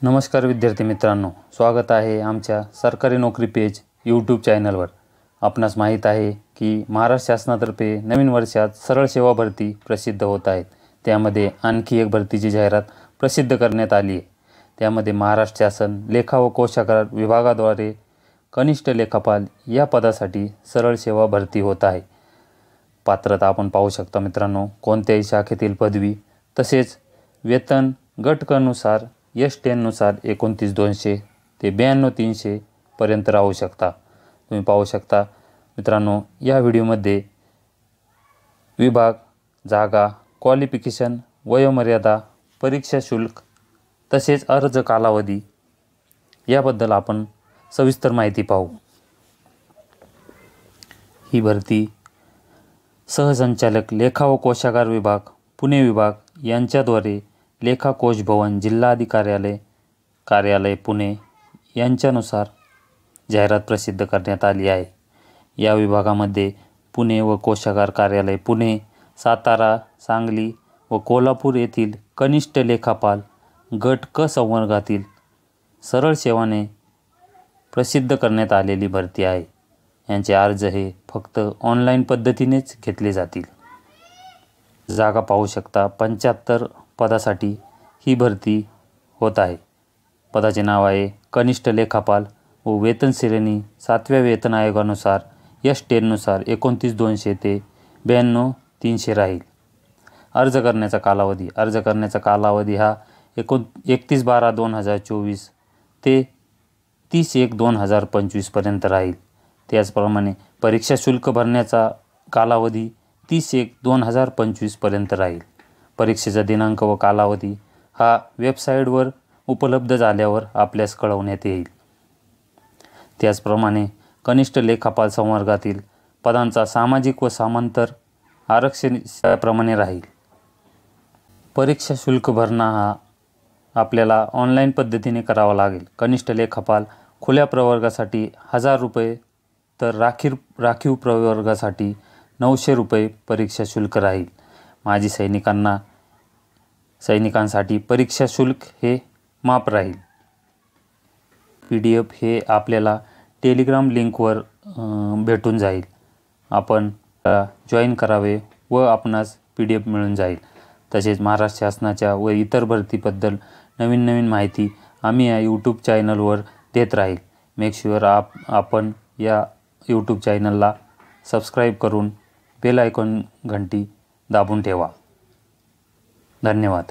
नमस्कार विद्यार्थी मित्रांनो, स्वागत आहे आमच्या सरकारी नोकरी पेज यूट्यूब चॅनलवर। आपणास माहीत आहे की महाराष्ट्र शासनातर्फे नवीन वर्षात सरळ सेवा भरती प्रसिद्ध होत आहेत। त्यामध्ये आणखी एक भरतीची जाहिरात प्रसिद्ध करण्यात आली आहे। त्यामध्ये महाराष्ट्र शासन लेखा व कोशागार विभागाद्वारे कनिष्ठ लेखापाल या पदासाठी सरळ सेवा भरती होत आहे। पात्रता आपण पाहू शकता मित्रांनो, कोणत्याही शाखेतील पदवी तसेच वेतन गटकनुसार S10 नुसार 29,200 ते 92,300 पर्यंत राहू शकता। तुम्ही पाहू शकता मित्रांनो, या व्हिडिओमध्ये विभाग, जागा, क्वालिफिकेशन, वयोमर्यादा, परीक्षा शुल्क तसेच अर्ज कालावधी याबद्दल आपण सविस्तर माहिती पाहू। ही भरती सहसंचालक लेखा व कोशागार विभाग, पुणे विभाग यांच्याद्वारे लेखा कोश भवन, जिल्हाधिकारी कार्यालय पुणे यांच्यानुसार जाहिरात प्रसिद्ध करण्यात आली आहे। या विभागामध्ये पुणे व कोशागार कार्यालय पुणे, सातारा, सांगली व कोल्हापूर येथील कनिष्ठ लेखापाल गट क संवर्गातील सरळ सेवाने प्रसिद्ध करण्यात आलेली भरती आहे। यांचे अर्ज हे फक्त ऑनलाईन पद्धतीनेच घेतले जातील। जागा पाहू शकता, 75 पदासाठी ही भरती होत आहे। पदाचे नाव आहे कनिष्ठ लेखापाल व वेतन श्रेणी 7व्या वेतन आयोगानुसार S10 नुसार 29,200 ते 92,300 राहील। अर्ज करण्याचा कालावधी हा 31/12/2024 ते 30/1/2025 पर्यंत राहील। त्याचप्रमाणे परीक्षा शुल्क भरण्याचा कालावधी 30/1/2025 पर्यंत राहील। परीक्षेचा दिनांक व कालावधी हा वेबसाईटवर उपलब्ध झाल्यावर आपल्यास कळवण्यात येईल। त्याचप्रमाणे कनिष्ठ लेखापाल संवर्गातील पदांचा सामाजिक व समांतर आरक्षण प्रमाणे राहील। परीक्षा शुल्क भरणा हा आपल्याला ऑनलाईन पद्धतीने करावा लागेल। कनिष्ठ लेखापाल खुल्या प्रवर्गासाठी 1000 रुपये तर राखीव प्रवर्गासाठी 900 रुपये परीक्षा शुल्क राहील। माजी सैनिकांसाठी परीक्षा शुल्क हे माफ राहील। PDF हे आपल्याला टेलिग्राम लिंकवर भेटून जाईल। आपण जॉईन करावे व आपणास PDF मिळून जाईल। तसेच महाराष्ट्र शासनाच्या व इतर भरतीबद्दल नवीन माहिती आम्ही या यूट्यूब चॅनलवर देत राहील। मेक शुअर आपण या यूट्यूब चॅनलला सबस्क्राईब करून बेल आयकॉन घंटी दाबून ठेवा। धन्यवाद।